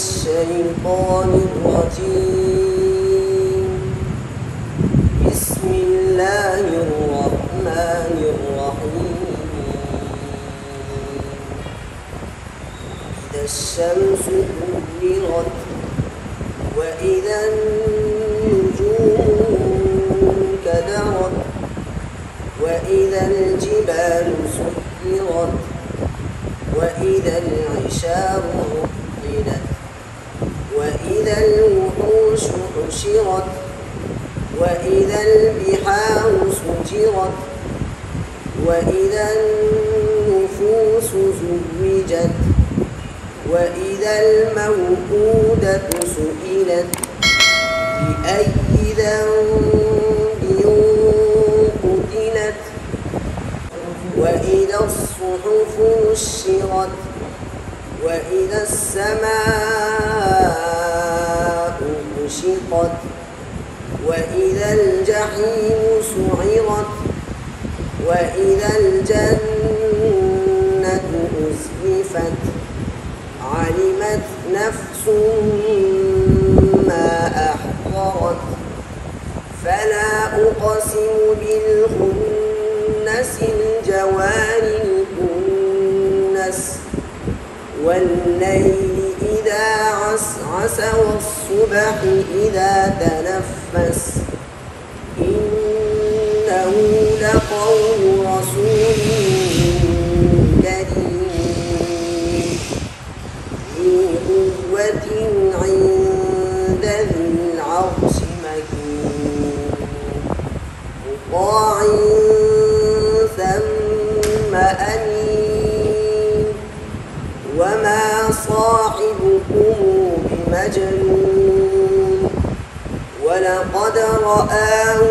الشيطان الرجيم. بسم الله الرحمن الرحيم. إذا الشمس كورت وإذا النجوم كدرت وإذا الجبال سيرت وإذا العشار عطلت وإذا الوحوش حشرت وإذا البحار سجرت وإذا النفوس زوجت وإذا الموءودة سئلت بأي ذنب قتلت وإذا الصحف نشرت وإذا السماء كشطت وإذا الجحيم سعرت وإذا الجنة أزلفت علمت نفس ما أحضرت فلا أقسم بالخنس الجوار الكنس والليل إذا عسعس والصبح إذا تنفس إنه لقول رسول كريم ذي قوة عند ذي العرش مكين مطاع ثم أمين وما صاحبكم بمجنون ولقد رآه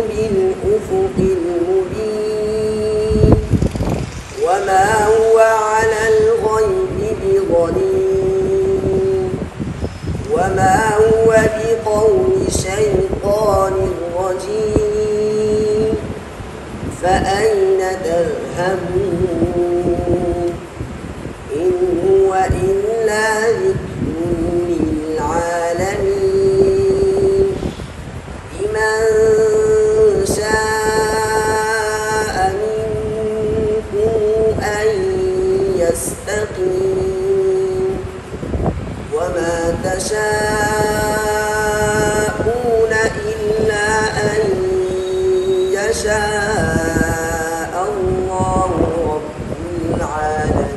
بالأفق المبين وما هو على الغيب بضنين وما هو بقول شيطان رجيم فأين تذهبون إن هو إلا ذكر للعالمين لمن شاء منكم أن يستقيم وما تشاءون إلا أن يشاء الله رب العالمين.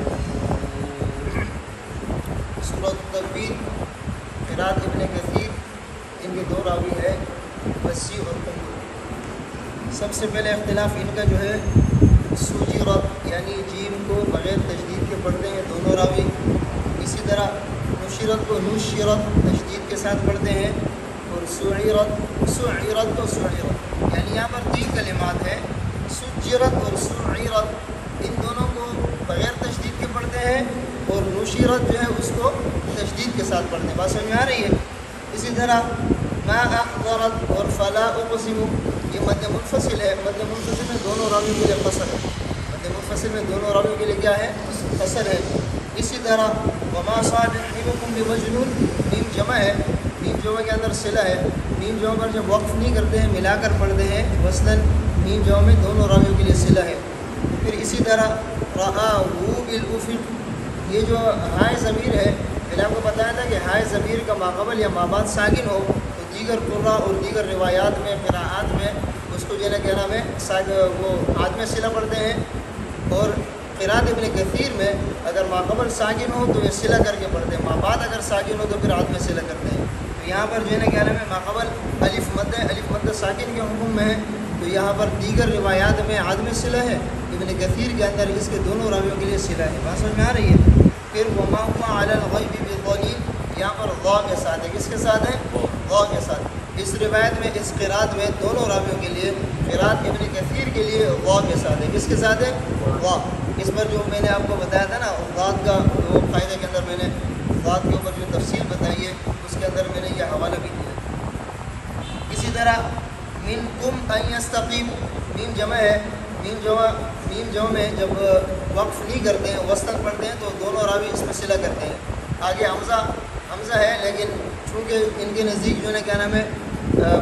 सूरत तकबीर क़िरात इब्न कसीर, इनके दो रावी है वसी और कयूर। सबसे पहले इख्तिलाफ इनका जो है सुजिरत यानी जीम को बग़ैर तशदीद के पढ़ते हैं दोनों रावी। इसी तरह नुशिरत को नुशिरत तशदीद के साथ पढ़ते हैं और सुइरत सुइरत को सुइरत यानी यहाँ पर तीन कलिमात हैं सुजिरत और सुइरत, इन दोनों को बग़ैर तशदीद के पढ़ते हैं और नुशिरत जो है उसको तशदीद के साथ पढ़ते हैं। बात समझ में आ रही है। इसी तरह मा अख़बरत और फ़ला उक़सिमु ये मद मुनफ़सिल है। मद मुनफ़सिल में दोनों रावियों के लिए क़सर है। मद मुनफ़सिल में दोनों रावियों के लिए क्या है? क़सर है। इसी तरह वमा साहिबुकुम बिमजनून, मीम जमा है, मीम जमा के अंदर सिला है। मीम जमा पर जब वक़्फ़ नहीं करते हैं मिलाकर पढ़ते हैं वस्लन, मीम जमा में दोनों रावियों के लिए सिला है। फिर इसी तरह रआहू बिल उफ़ुक़, ये जो हाय ज़मीर है, मैंने आपको बताया था कि हाय ज़मीर का माक़बल या माबाद साकिन हो तो दीगर कुर्रा और दीगर रिवायात में क़िराआत में उसको जो है क्या नाम है वो हाथ में सिला पढ़ते हैं। और क़िरात इब्न कसीर में अगर माक़बल साकिन हो तो वे सिला करके पढ़ते हैं, माबाद अगर साकिन हो तो फिर हाथ में सिला करते हैं। तो यहाँ पर जो है क्या नाम है माक़बल अलिफ मद साकिन के हुक्म में है, तो यहाँ पर दीगर रिवायात में हाथ में सिला है। इब्न कसीर के अंदर इसके दोनों रावियों के लिए सिला है। बात समझ में आ रही है। फिर वमा हुआ अलल गैबि बिज़नीन, यहाँ पर ग़ा के साथ है। किसके साथ है? ग़ा के साथ। इस रिवायत में इस क़िरात में दोनों रावियों के लिए क़िरात इब्न कसीर के लिए ग़ा के साथ है। किसके साथ है? ग़ा। इस पर जो मैंने आपको बताया था ना ग़ात का वो फ़ायदे के अंदर मैंने ग़ात के ऊपर जो तफसील बताई है उसके अंदर मैंने यह हवाला भी दिया। इसी तरह मिनकुम अन यस्तक़ीम, मीम जमा है, मीम जमा में जब वक्फ़ नहीं करते हैं वस्तन पढ़ते हैं तो दोनों रावी इसमें सिला करते हैं। आगे हमज़ा हमज़ा है, लेकिन चूँकि इनके नज़दीक जो है क्या नाम है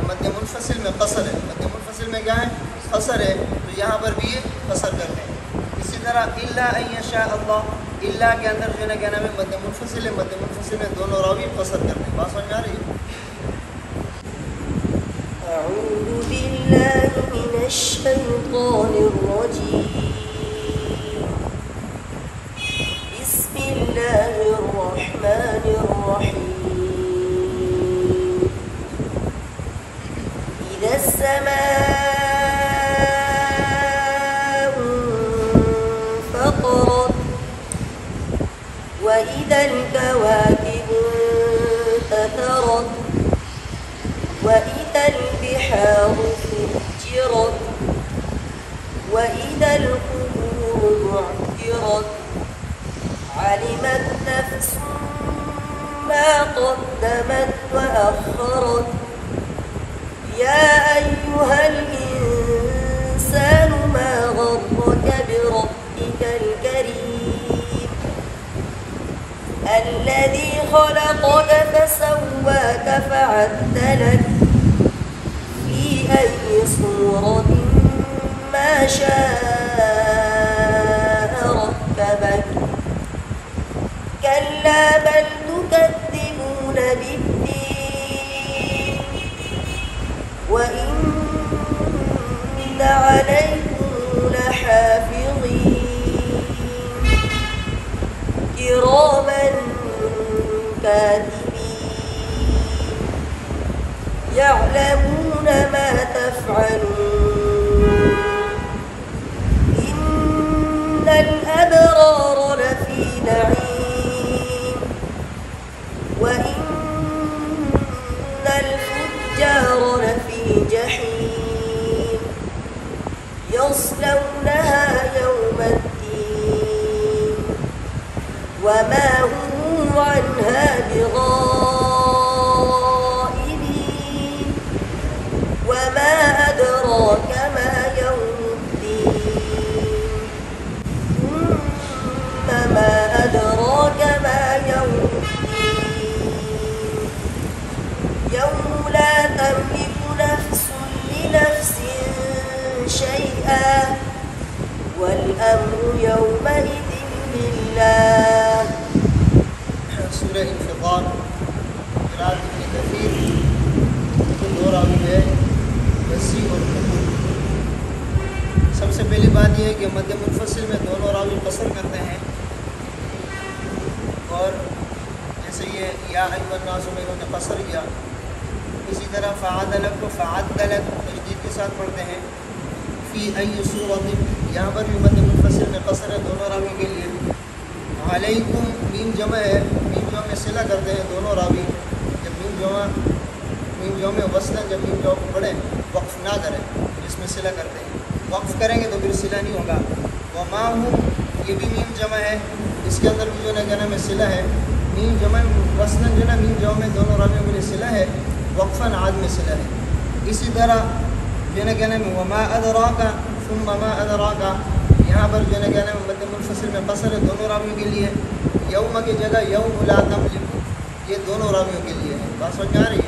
मद्द मुनफसिल में कसर है, मद्द मुनफसिल में क्या है कसर है, तो यहाँ पर भी ये कसर करते हैं। इसी तरह इल्ला अन यशा अल्लाह, इल्ला के अंदर जो है क्या नाम है मद्द मुनफसिल है, मद्द मुनफसिल में दोनों रावी कसर करते हैं। बात समझ में आ रही है? أعوذ بالله من الشيطان الرجيم بسم الله الرحمن الرحيم إذا السماء انفطرت وإذا الكواكب انتثرت وإذا البحار فجرت وإذا القبور بعثرت علمت نفس ما قدمت وأخرت يا أيها الإنسان ما غرك بربك الكريم الذي خلقك فسواك فعدلك في أي صورة ما شاء ركبك كلا بل تكذبون بالدين وإن عليكم لحافظين كراما كاتبين يعلمون ما تفعلون إن الأبرار لفي نعيم وإن الفجار لفي جحيم يصلونها يوم الدين وما هم عنها بغائبين وما أدراك ما يوم الدين ثم ما أدراك ما يوم الدين يوم لا تملك نفس لنفس شيئا والأمر يومئذ لله. सूरह इंफितार क़िराअत इब्न कसीर के दो रावी है वसी और कुतुब। सबसे पहली बात यह है कि मद्द मुनफसिल में दोनों रावी कसर करते हैं, और जैसे ये या अय्युहन्नास में इन्होंने कसर किया, इसी तरह फ़अदलक को फ़अदलक तशदीद के साथ पढ़ते हैं। फ़ी अय्यि सूरतिन, यहाँ पर भी मद्द मुनफसिल में कसर है दोनों रावी के लिए। अलैकुम मीम जमा है, मीम जमा में सिला करते हैं दोनों रावी। जब मीम जमा वसलन जब मीम जमा पढ़ें वक्फ़ ना करें, इसमें सिला करते हैं। वक्फ़ करेंगे तो फिर सिला नहीं होगा। वमा हूँ ये भी मीम जमा है, इसके अंदर भी जो है कहना में सिला है। मीम जमा वसलन जो है मीम जमा में दोनों रावियों के लिए सिला है, वक्फ़न आद में सिला है। इसी तरह जो है कहना में वमा अदराका सुम्मा मा अदराका, यहाँ पर जो है कहना में मद्द मुनफसिल में कसर है दोनों रावियों के लिए। यौम की जगह यौम ला तमलिक, ये दोनों रावियों के लिए है। बात समझ में आ रही है?